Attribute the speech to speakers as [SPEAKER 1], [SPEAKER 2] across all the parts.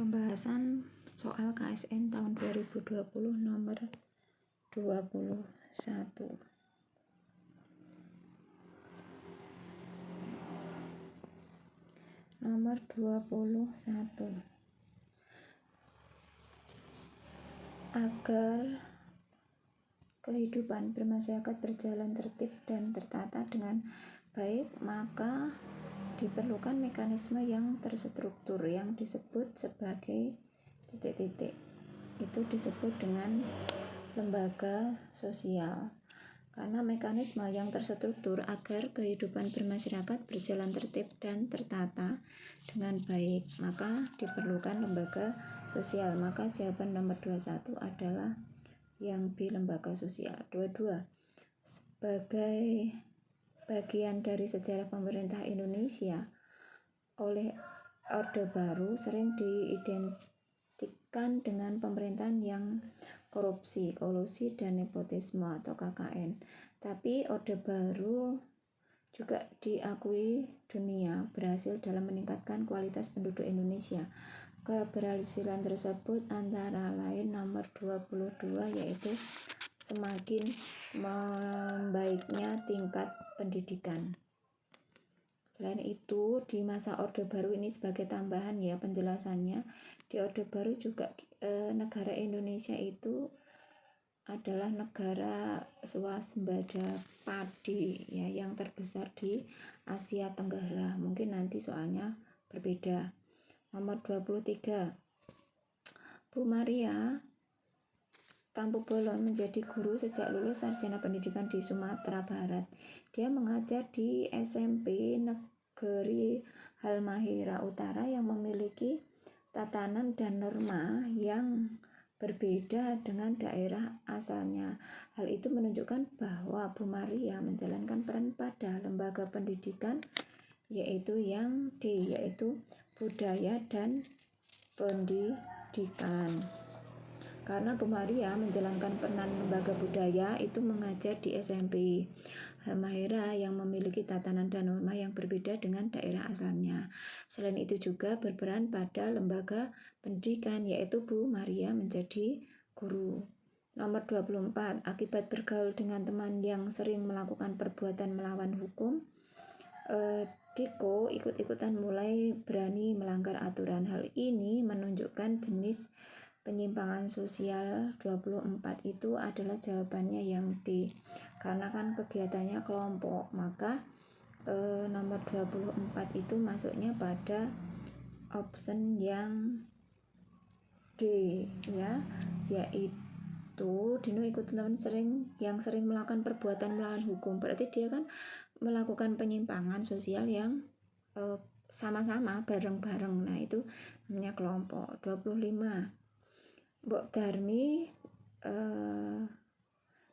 [SPEAKER 1] Pembahasan soal KSN tahun 2020 nomor 21. Nomor 21. Agar kehidupan bermasyarakat berjalan tertib dan tertata dengan baik, maka diperlukan mekanisme yang terstruktur yang disebut sebagai titik-titik. Itu disebut dengan lembaga sosial. Karena mekanisme yang terstruktur agar kehidupan bermasyarakat berjalan tertib dan tertata dengan baik, maka diperlukan lembaga sosial. Maka jawaban nomor 21 adalah yang B, lembaga sosial. 22. Sebagai bagian dari sejarah pemerintah Indonesia, oleh Orde Baru sering diidentikan dengan pemerintahan yang korupsi, kolusi, dan nepotisme atau KKN. Tapi Orde Baru juga diakui dunia berhasil dalam meningkatkan kualitas penduduk Indonesia. Keberhasilan tersebut antara lain nomor 22, yaitu semakin membaiknya tingkat pendidikan. Selain itu, di masa Orde Baru ini sebagai tambahan ya penjelasannya, di Orde Baru juga negara Indonesia itu adalah negara swasembada padi ya yang terbesar di Asia Tenggara. Mungkin nanti soalnya berbeda. Nomor 23. Bu Maria Tampu Bolon menjadi guru sejak lulus sarjana pendidikan di Sumatera Barat. Dia mengajar di SMP Negeri Halmahera Utara yang memiliki tatanan dan norma yang berbeda dengan daerah asalnya. Hal itu menunjukkan bahwa Bu Maria menjalankan peran pada lembaga pendidikan yaitu yang D, yaitu budaya dan pendidikan. Karena Bu Maria menjalankan peran lembaga budaya itu mengajar di SMP Halmahera yang memiliki tatanan dan norma yang berbeda dengan daerah asalnya. Selain itu juga berperan pada lembaga pendidikan yaitu Bu Maria menjadi guru. Nomor 24. Akibat bergaul dengan teman yang sering melakukan perbuatan melawan hukum, Diko ikut-ikutan mulai berani melanggar aturan. Hal ini menunjukkan jenis penyimpangan sosial. 24 itu adalah jawabannya yang D, karena kan kegiatannya kelompok, maka nomor 24 itu masuknya pada option yang D ya, yaitu Dino ikut teman yang sering melakukan perbuatan melawan hukum. Berarti dia kan melakukan penyimpangan sosial yang sama-sama bareng-bareng. Nah, itu namanya kelompok. 25. Mbok Darmi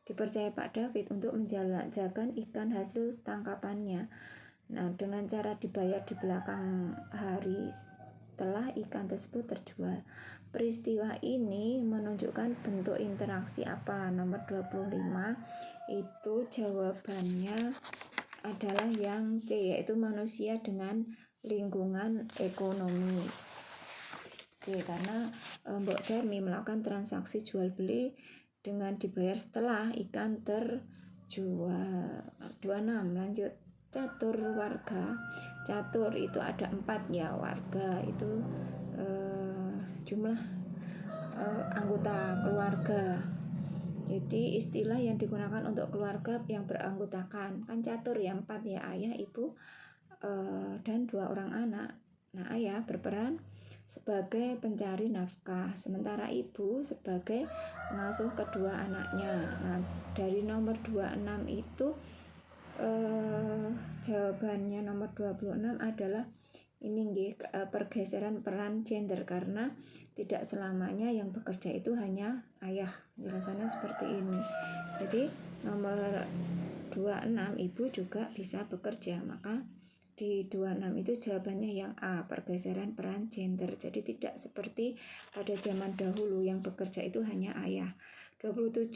[SPEAKER 1] dipercaya Pak David untuk menjajakan ikan hasil tangkapannya. Nah, dengan cara dibayar di belakang hari setelah ikan tersebut terjual. Peristiwa ini menunjukkan bentuk interaksi apa? Nomor 25 itu jawabannya adalah yang C, yaitu manusia dengan lingkungan ekonomi. Oke, karena Mbok Darmi melakukan transaksi jual beli dengan dibayar setelah ikan terjual. 26. Lanjut, catur warga. Catur itu ada 4 ya, warga itu jumlah anggota keluarga. Jadi istilah yang digunakan untuk keluarga yang beranggotakan kan catur ya, 4 ya, ayah, ibu, dan 2 orang anak. Nah, ayah berperan sebagai pencari nafkah, sementara ibu sebagai pengasuh kedua anaknya. Nah, dari nomor 26 itu jawabannya nomor 26 adalah ini pergeseran peran gender, karena tidak selamanya yang bekerja itu hanya ayah. Penjelasannya seperti ini. Jadi nomor 26 ibu juga bisa bekerja, maka di 26 itu jawabannya yang A, pergeseran peran gender. Jadi tidak seperti pada zaman dahulu yang bekerja itu hanya ayah. 27.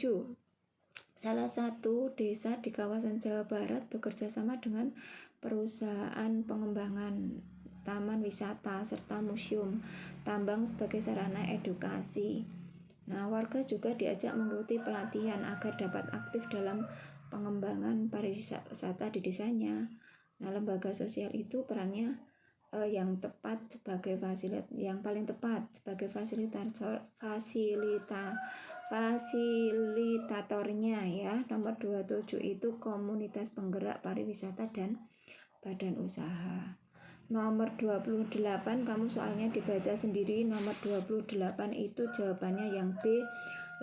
[SPEAKER 1] Salah satu desa di kawasan Jawa Barat bekerja sama dengan perusahaan pengembangan taman wisata, serta museum, tambang sebagai sarana edukasi. Nah, warga juga diajak mengikuti pelatihan agar dapat aktif dalam pengembangan pariwisata di desanya. Nah, lembaga sosial itu perannya yang paling tepat sebagai fasilitatornya ya. Nomor 27 itu komunitas penggerak pariwisata dan badan usaha. Nomor 28 kamu soalnya dibaca sendiri. Nomor 28 itu jawabannya yang B,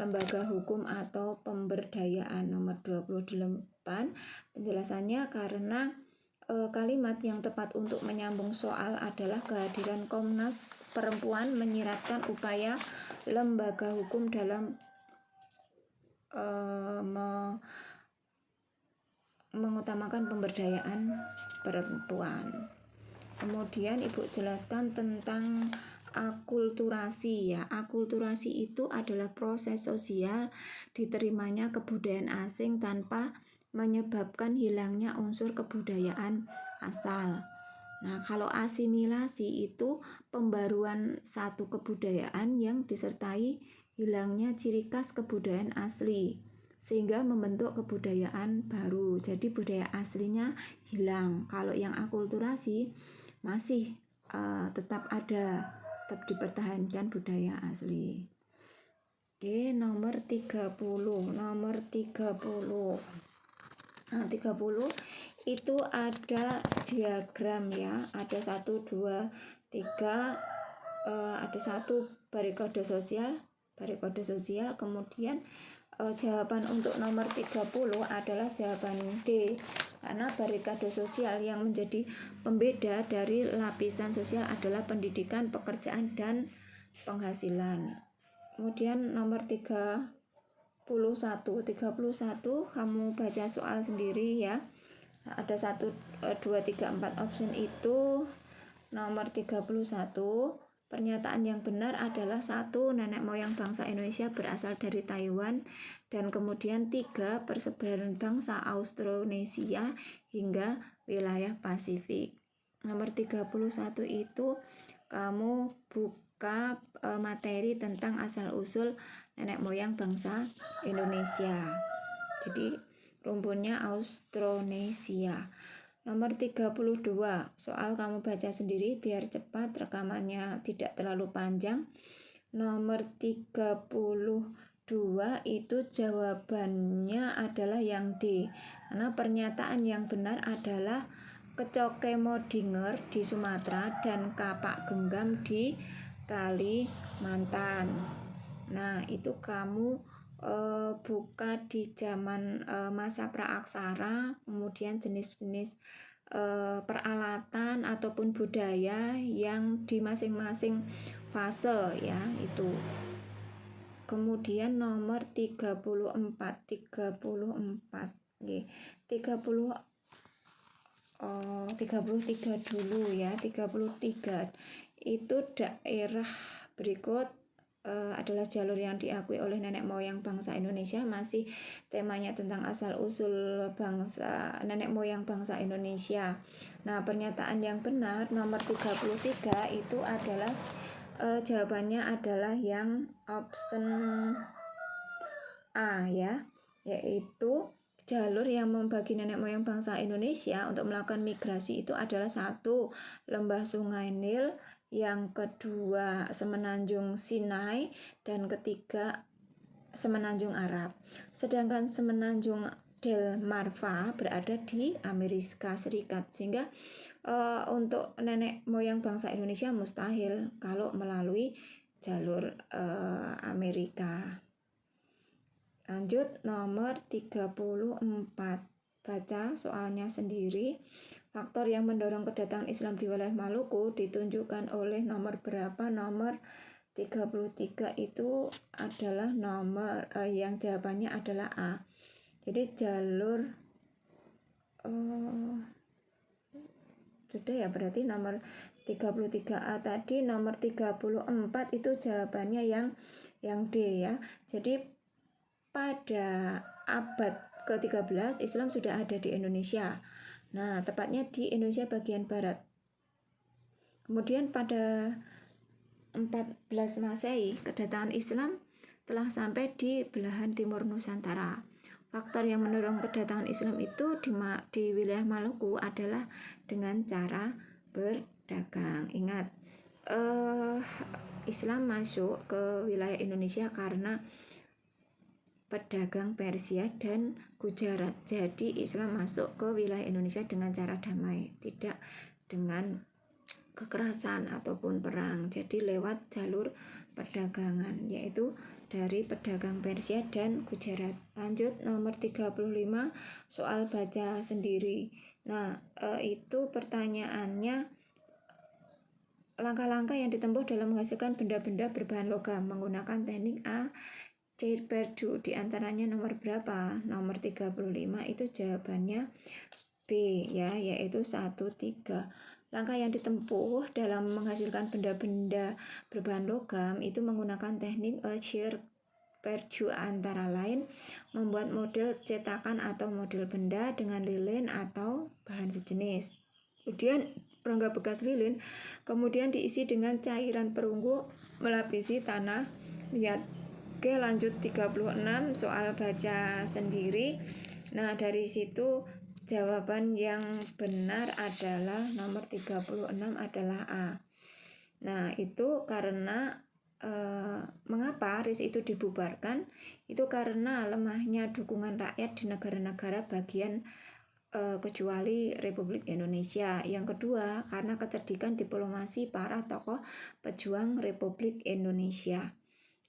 [SPEAKER 1] lembaga hukum atau pemberdayaan. Nomor 28 penjelasannya karena kalimat yang tepat untuk menyambung soal adalah kehadiran Komnas Perempuan menyiratkan upaya lembaga hukum dalam mengutamakan pemberdayaan perempuan. Kemudian Ibu jelaskan tentang akulturasi ya. Akulturasi itu adalah proses sosial diterimanya kebudayaan asing tanpa menyebabkan hilangnya unsur kebudayaan asal. Nah, kalau asimilasi itu pembaruan satu kebudayaan yang disertai hilangnya ciri khas kebudayaan asli sehingga membentuk kebudayaan baru. Jadi budaya aslinya hilang. Kalau yang akulturasi masih tetap ada, tetap dipertahankan budaya asli. Oke, nomor 30. Nah, 30 itu ada diagram ya. Ada 1, 2, 3, ada 1 barikade sosial, kemudian jawaban untuk nomor 30 adalah jawaban D, karena barikade sosial yang menjadi pembeda dari lapisan sosial adalah pendidikan, pekerjaan, dan penghasilan. Kemudian nomor 31 kamu baca soal sendiri ya. Ada 1, 2, 3, 4 option itu. Nomor 31, pernyataan yang benar adalah 1, nenek moyang bangsa Indonesia berasal dari Taiwan, dan kemudian 3, persebaran bangsa Austronesia hingga wilayah Pasifik. Nomor 31 itu kamu buka materi tentang asal-usul nenek moyang bangsa Indonesia. Jadi rumpunnya Austronesia. Nomor 32, soal kamu baca sendiri biar cepat, rekamannya tidak terlalu panjang. Nomor 32 itu jawabannya adalah yang D, karena pernyataan yang benar adalah Kecoke Modinger di Sumatera dan Kapak Genggam di Kalimantan. Nah, itu kamu buka di zaman masa praaksara, kemudian jenis-jenis peralatan ataupun budaya yang di masing-masing fase ya itu. Kemudian nomor 34 nggih. 33 dulu ya. 33 itu daerah berikut adalah jalur yang diakui oleh nenek moyang bangsa Indonesia. Masih temanya tentang asal usul bangsa, nenek moyang bangsa Indonesia. Nah, pernyataan yang benar nomor 33 itu adalah jawabannya adalah yang option A ya, yaitu jalur yang membagi nenek moyang bangsa Indonesia untuk melakukan migrasi itu adalah 1, lembah Sungai Nil, yang kedua Semenanjung Sinai, dan ketiga Semenanjung Arab. Sedangkan Semenanjung Delmarva berada di Amerika Serikat, sehingga untuk nenek moyang bangsa Indonesia mustahil kalau melalui jalur Amerika. Lanjut nomor 34, baca soalnya sendiri. Faktor yang mendorong kedatangan Islam di wilayah Maluku ditunjukkan oleh nomor berapa? Nomor 33 itu adalah nomor yang jawabannya adalah A. Jadi jalur sudah ya, berarti nomor 33A tadi. Nomor 34 itu jawabannya yang D ya. Jadi pada abad ke-13 Islam sudah ada di Indonesia. Nah, tepatnya di Indonesia bagian barat. Kemudian pada 14 Masehi, kedatangan Islam telah sampai di belahan timur Nusantara. Faktor yang mendorong kedatangan Islam itu di wilayah Maluku adalah dengan cara berdagang. Ingat, Islam masuk ke wilayah Indonesia karena pedagang Persia dan Gujarat. Jadi Islam masuk ke wilayah Indonesia dengan cara damai, tidak dengan kekerasan ataupun perang. Jadi lewat jalur perdagangan, yaitu dari pedagang Persia dan Gujarat. Lanjut nomor 35, soal baca sendiri. Nah, itu pertanyaannya, langkah-langkah yang ditempuh dalam menghasilkan benda-benda berbahan logam menggunakan teknik A. Perdue, di antaranya nomor berapa? Nomor 35 itu jawabannya B ya, yaitu 1, 3. Langkah yang ditempuh dalam menghasilkan benda-benda berbahan logam itu menggunakan teknik Perdue, antara lain membuat model cetakan atau model benda dengan lilin atau bahan sejenis. Kemudian rongga bekas lilin kemudian diisi dengan cairan perunggu melapisi tanah liat. Oke, lanjut 36, soal baca sendiri. Nah, dari situ jawaban yang benar adalah nomor 36 adalah A. Nah, itu karena mengapa RIS itu dibubarkan? Itu karena lemahnya dukungan rakyat di negara-negara bagian kecuali Republik Indonesia. Yang kedua, karena kecerdikan diplomasi para tokoh pejuang Republik Indonesia.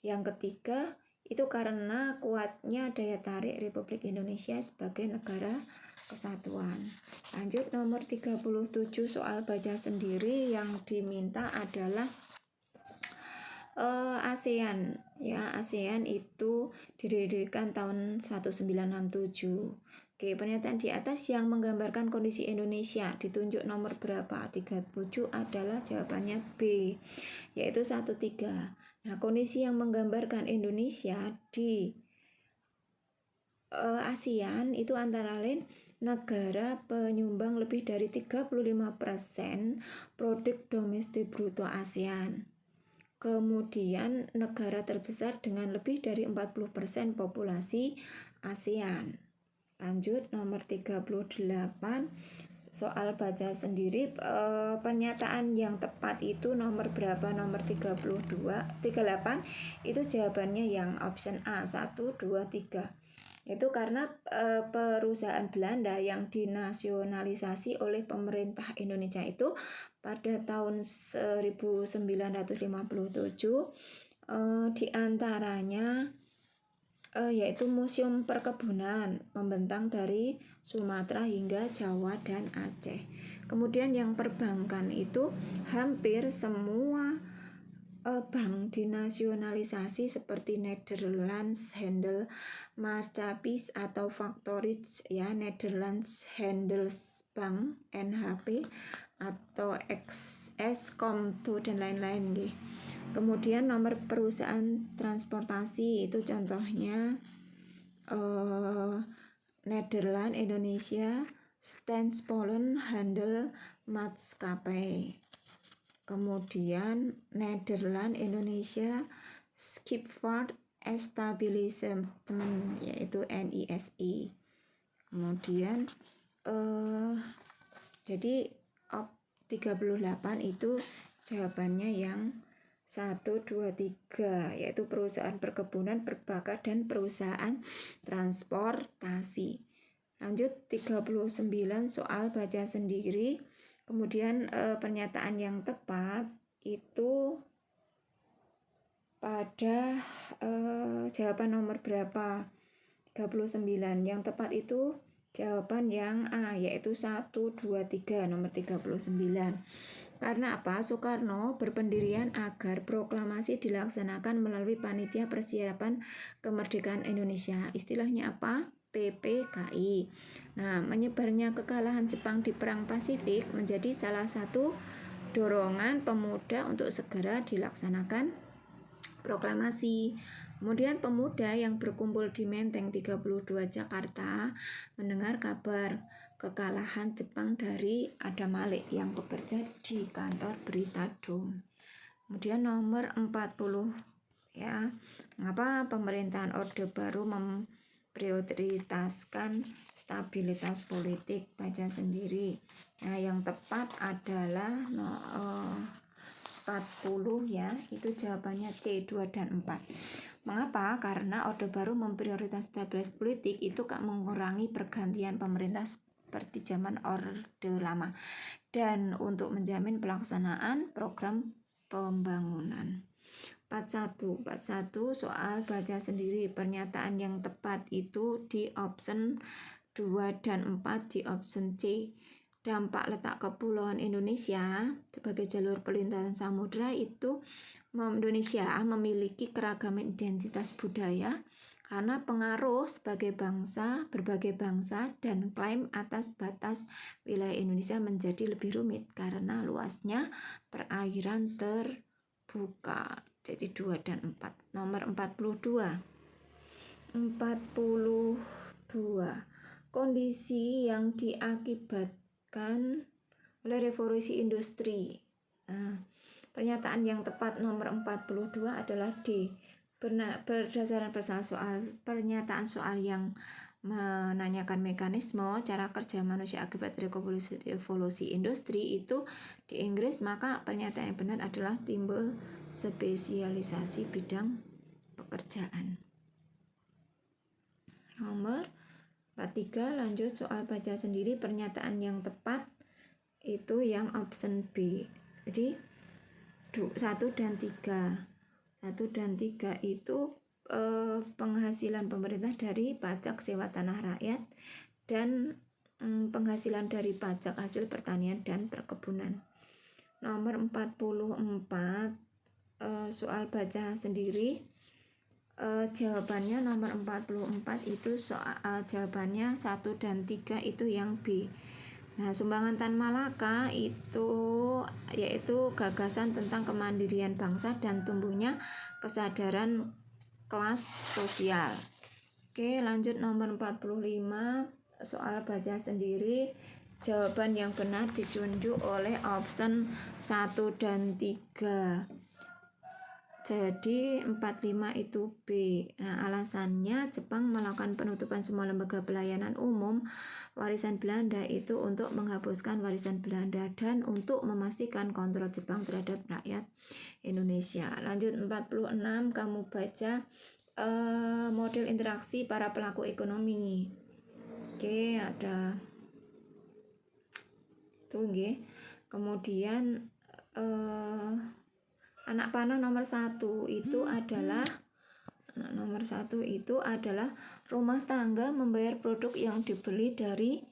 [SPEAKER 1] Yang ketiga, itu karena kuatnya daya tarik Republik Indonesia sebagai negara kesatuan. Lanjut nomor 37, soal baca sendiri. Yang diminta adalah ASEAN ya. ASEAN itu didirikan tahun 1967. Oke, pernyataan di atas yang menggambarkan kondisi Indonesia ditunjuk nomor berapa? 37 adalah jawabannya B, yaitu 1, 3. Nah, kondisi yang menggambarkan Indonesia di ASEAN itu antara lain negara penyumbang lebih dari 35% produk domestik bruto ASEAN. Kemudian negara terbesar dengan lebih dari 40% populasi ASEAN. Lanjut nomor 38, soal baca sendiri. Pernyataan yang tepat itu nomor berapa? Nomor 38 itu jawabannya yang option A, 1, 2, 3. Itu karena perusahaan Belanda yang dinasionalisasi oleh pemerintah Indonesia itu pada tahun 1957, diantaranya yaitu Museum Perkebunan membentang dari Sumatera hingga Jawa dan Aceh. Kemudian yang perbankan itu hampir semua bank dinasionalisasi seperti Netherlands Handelsmaatschappies atau Factorits ya, Netherlands Handelsbank NHP atau Eskomto dan lain-lain gitu. Kemudian nomor perusahaan transportasi itu contohnya Netherlands Indonesia Stans Polen Handel Maatskappij. Kemudian Netherlands Indonesia Skipvaart Establishment yaitu NISI. Kemudian jadi 38 itu jawabannya yang 1, 2, 3, yaitu perusahaan perkebunan, perbankan, dan perusahaan transportasi. Lanjut 39, soal baca sendiri. Kemudian pernyataan yang tepat itu pada jawaban nomor berapa? 39. Yang tepat itu jawaban yang A, yaitu 1, 2, 3, nomor 39. Karena apa? Soekarno berpendirian agar proklamasi dilaksanakan melalui Panitia Persiapan Kemerdekaan Indonesia. Istilahnya apa? PPKI. Nah, menyebarnya kekalahan Jepang di Perang Pasifik menjadi salah satu dorongan pemuda untuk segera dilaksanakan proklamasi. Kemudian pemuda yang berkumpul di Menteng 32 Jakarta mendengar kabar kekalahan Jepang dari Adam Malik yang bekerja di kantor berita Dome. Kemudian nomor 40 ya, mengapa pemerintahan Orde Baru memprioritaskan stabilitas politik? Baca sendiri. Nah, yang tepat adalah 40 ya, itu jawabannya C, 2 dan 4. Mengapa? Karena Orde Baru memprioritaskan stabilitas politik itu mengurangi pergantian pemerintah seperti zaman Orde Lama dan untuk menjamin pelaksanaan program pembangunan. 41 soal baca sendiri. Pernyataan yang tepat itu di option 2 dan 4 di option C. Dampak letak kepulauan Indonesia sebagai jalur perlintasan samudra itu Indonesia memiliki keragaman identitas budaya karena pengaruh sebagai bangsa, berbagai bangsa, dan klaim atas batas wilayah Indonesia menjadi lebih rumit karena luasnya perairan terbuka. Jadi 2 dan 4. Nomor 42. Kondisi yang diakibatkan oleh revolusi industri. Pernyataan yang tepat nomor 42 adalah D. Berdasarkan pernyataan soal yang menanyakan mekanisme cara kerja manusia akibat revolusi industri itu di Inggris, maka pernyataan yang benar adalah timbul spesialisasi bidang pekerjaan. Nomor 43, lanjut soal baca sendiri. Pernyataan yang tepat itu yang option B. Jadi 1 dan 3 itu penghasilan pemerintah dari pajak sewa tanah rakyat dan penghasilan dari pajak hasil pertanian dan perkebunan. Nomor 44 soal baca sendiri. Jawabannya nomor 44 itu jawabannya 1 dan 3 itu yang B. Nah, sumbangan Tan Malaka itu yaitu gagasan tentang kemandirian bangsa dan tumbuhnya kesadaran kelas sosial. Oke, lanjut nomor 45 soal baca sendiri. Jawaban yang benar ditunjuk oleh option 1 dan 3. Jadi 45 itu B. Nah, alasannya Jepang melakukan penutupan semua lembaga pelayanan umum warisan Belanda itu untuk menghapuskan warisan Belanda dan untuk memastikan kontrol Jepang terhadap rakyat Indonesia. Lanjut 46, kamu baca model interaksi para pelaku ekonomi. Oke, ada itu nggih. Kemudian anak panah nomor 1 itu adalah rumah tangga membayar produk yang dibeli dari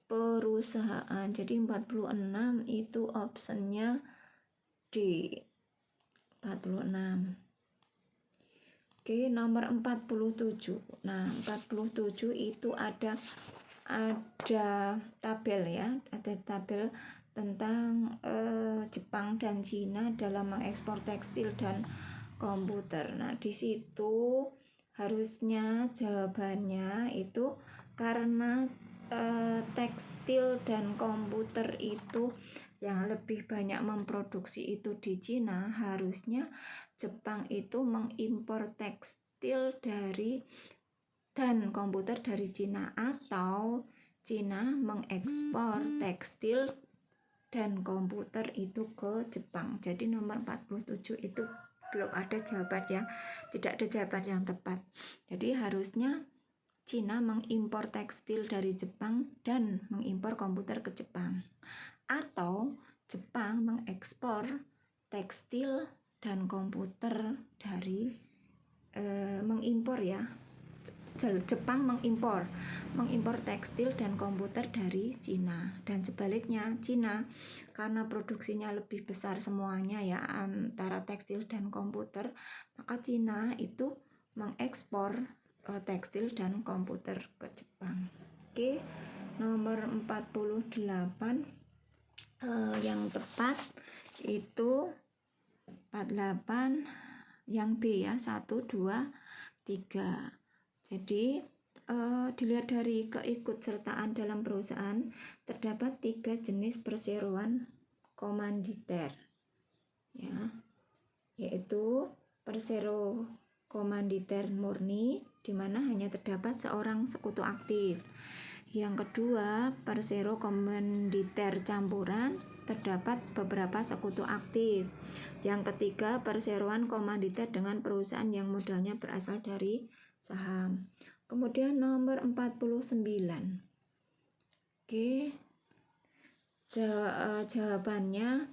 [SPEAKER 1] perusahaan. Jadi 46 itu optionnya D. 46. Oke, nomor 47. Nah, 47 itu ada tabel ya, ada tabel tentang Jepang dan Cina dalam mengekspor tekstil dan komputer. Nah, di situ harusnya jawabannya itu karena tekstil dan komputer itu yang lebih banyak memproduksi itu di Cina, harusnya Jepang itu mengimpor tekstil dan komputer dari Cina, atau Cina mengekspor tekstil dan komputer itu ke Jepang. Jadi nomor 47 itu belum ada jawaban yang tidak ada jawaban yang tepat. Jadi harusnya Cina mengimpor tekstil dari Jepang dan mengimpor komputer ke Jepang, atau Jepang mengekspor tekstil dan komputer dari mengimpor ya. Jepang mengimpor tekstil dan komputer dari Cina, dan sebaliknya Cina karena produksinya lebih besar semuanya ya antara tekstil dan komputer, maka Cina itu mengekspor tekstil dan komputer ke Jepang. Oke, nomor 48 yang tepat itu 48 yang B ya, 1, 2, 3. Jadi dilihat dari keikutsertaan dalam perusahaan, terdapat 3 jenis perseroan komanditer, ya, yaitu persero komanditer murni, di mana hanya terdapat seorang sekutu aktif. Yang kedua, persero komanditer campuran, terdapat beberapa sekutu aktif. Yang ketiga, perseroan komanditer dengan perusahaan yang modalnya berasal dari saham. Kemudian nomor 49. Oke. Jawabannya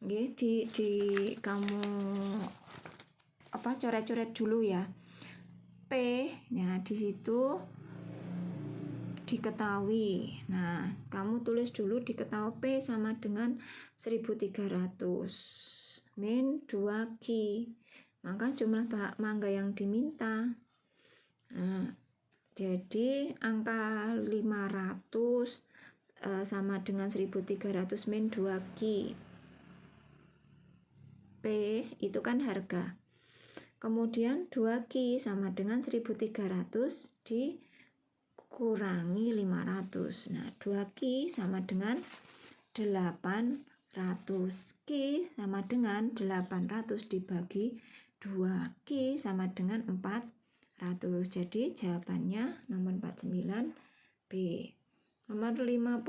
[SPEAKER 1] di kamu coret-coret dulu ya. P, nah di situ diketahui. Nah, kamu tulis dulu diketahui P sama dengan 1300 min 2 Q. Maka jumlah mangga yang diminta. Nah, jadi angka 500 sama dengan 1300 min 2 Q. P itu kan harga. Kemudian 2 Q sama dengan 1300 dikurangi 500. Nah, 2 Q sama dengan 800. Q sama dengan 800 dibagi 2. Q sama dengan 400. Jadi jawabannya nomor 49 B. Nomor 50.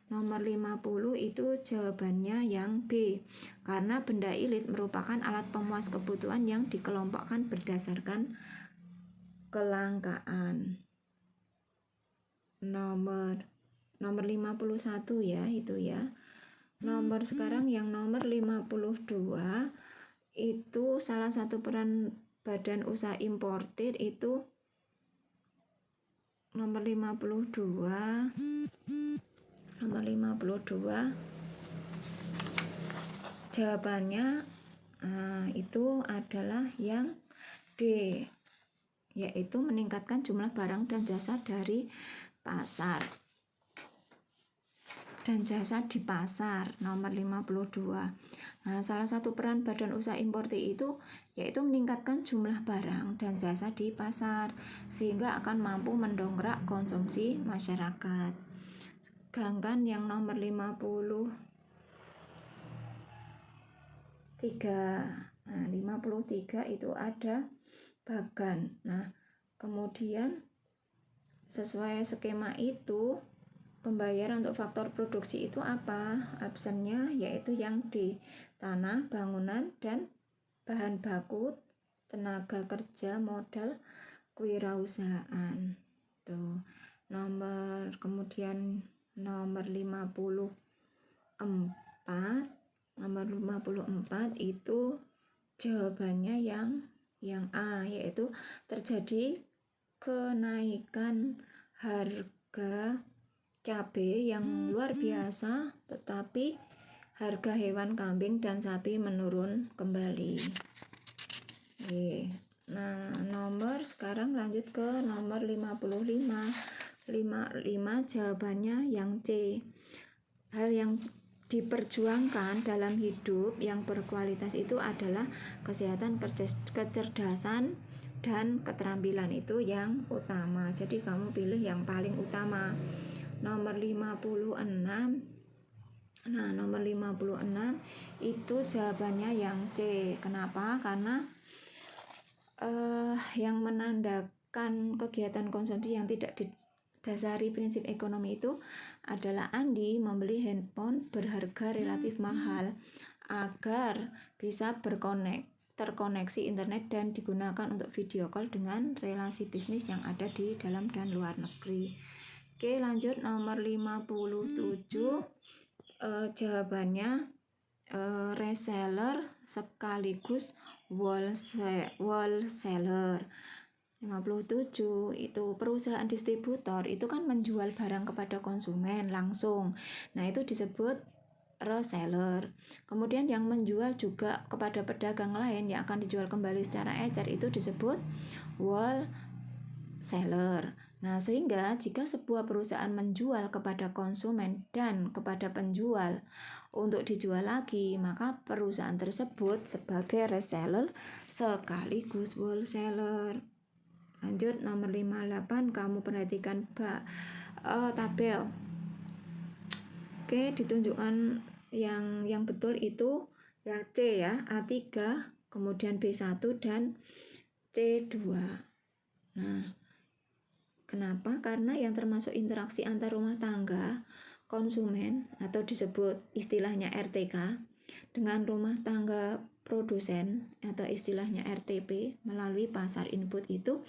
[SPEAKER 1] Nomor 50 itu jawabannya yang B. Karena benda ilit merupakan alat pemuas kebutuhan yang dikelompokkan berdasarkan kelangkaan. Nomor 51 ya, itu ya. Nomor sekarang yang nomor 52 itu salah satu peran badan usaha importir itu nomor 52 jawabannya itu adalah yang D, yaitu meningkatkan jumlah barang dan jasa dari pasar dan jasa di pasar. Nomor 52. Nah, salah satu peran badan usaha importir itu yaitu meningkatkan jumlah barang dan jasa di pasar sehingga akan mampu mendongkrak konsumsi masyarakat. Sedangkan yang nomor 53 itu ada bagan. Nah, kemudian sesuai skema itu pembayaran untuk faktor produksi itu apa? Absennya yaitu yang D, tanah, bangunan, dan bahan baku, tenaga kerja, modal, kewirausahaan. Tuh. Kemudian nomor 54 itu jawabannya yang A, yaitu terjadi kenaikan harga cabai yang luar biasa, tetapi harga hewan kambing dan sapi menurun kembali. Oke. Nah, sekarang lanjut ke nomor 55. 55 jawabannya yang C. Hal yang diperjuangkan dalam hidup yang berkualitas itu adalah kesehatan, kecerdasan, dan keterampilan, itu yang utama. Jadi kamu pilih yang paling utama. Nomor 56. Nah, nomor 56 itu jawabannya yang C. Kenapa? Karena yang menandakan kegiatan konsumsi yang tidak didasari prinsip ekonomi itu adalah Andi membeli handphone berharga relatif mahal agar bisa terkoneksi internet dan digunakan untuk video call dengan relasi bisnis yang ada di dalam dan luar negeri. Oke, lanjut nomor 57. Jawabannya reseller sekaligus wholesaler. 57 itu perusahaan distributor itu kan menjual barang kepada konsumen langsung. Nah, itu disebut reseller. Kemudian yang menjual juga kepada pedagang lain yang akan dijual kembali secara ecer itu disebut wholesaler. Nah, sehingga jika sebuah perusahaan menjual kepada konsumen dan kepada penjual untuk dijual lagi, maka perusahaan tersebut sebagai reseller sekaligus wholesaler. Lanjut nomor 58, kamu perhatikan tabel. Oke, ditunjukkan yang betul itu ya C ya, A3, kemudian B1 dan C2. Nah, kenapa? Karena yang termasuk interaksi antar rumah tangga, konsumen atau disebut istilahnya RTK dengan rumah tangga produsen atau istilahnya RTP melalui pasar input itu,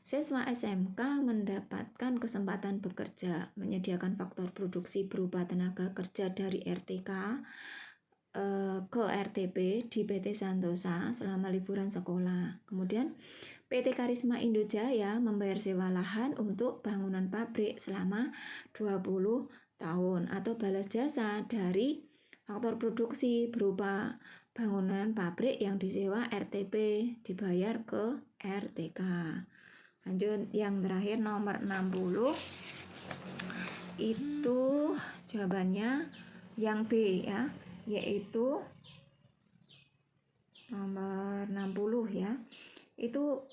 [SPEAKER 1] siswa SMK mendapatkan kesempatan bekerja, menyediakan faktor produksi berupa tenaga kerja dari RTK ke RTP di PT Santosa selama liburan sekolah. Kemudian PT Karisma Indojaya membayar sewa lahan untuk bangunan pabrik selama 20 tahun atau balas jasa dari faktor produksi berupa bangunan pabrik yang disewa RTP dibayar ke RTK. Lanjut yang terakhir nomor 60, itu jawabannya yang B ya, yaitu nomor 60 ya. Itu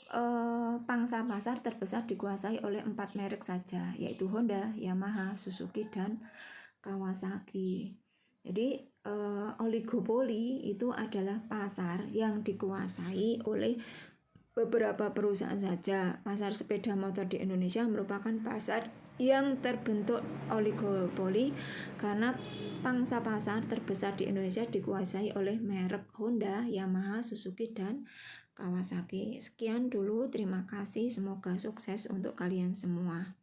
[SPEAKER 1] pangsa pasar terbesar dikuasai oleh 4 merek saja, yaitu Honda, Yamaha, Suzuki, dan Kawasaki. Jadi oligopoli itu adalah pasar yang dikuasai oleh beberapa perusahaan saja. Pasar sepeda motor di Indonesia merupakan pasar yang terbentuk oligopoli karena pangsa pasar terbesar di Indonesia dikuasai oleh merek Honda, Yamaha, Suzuki, dan Kawasaki. Sekian dulu, terima kasih, semoga sukses untuk kalian semua.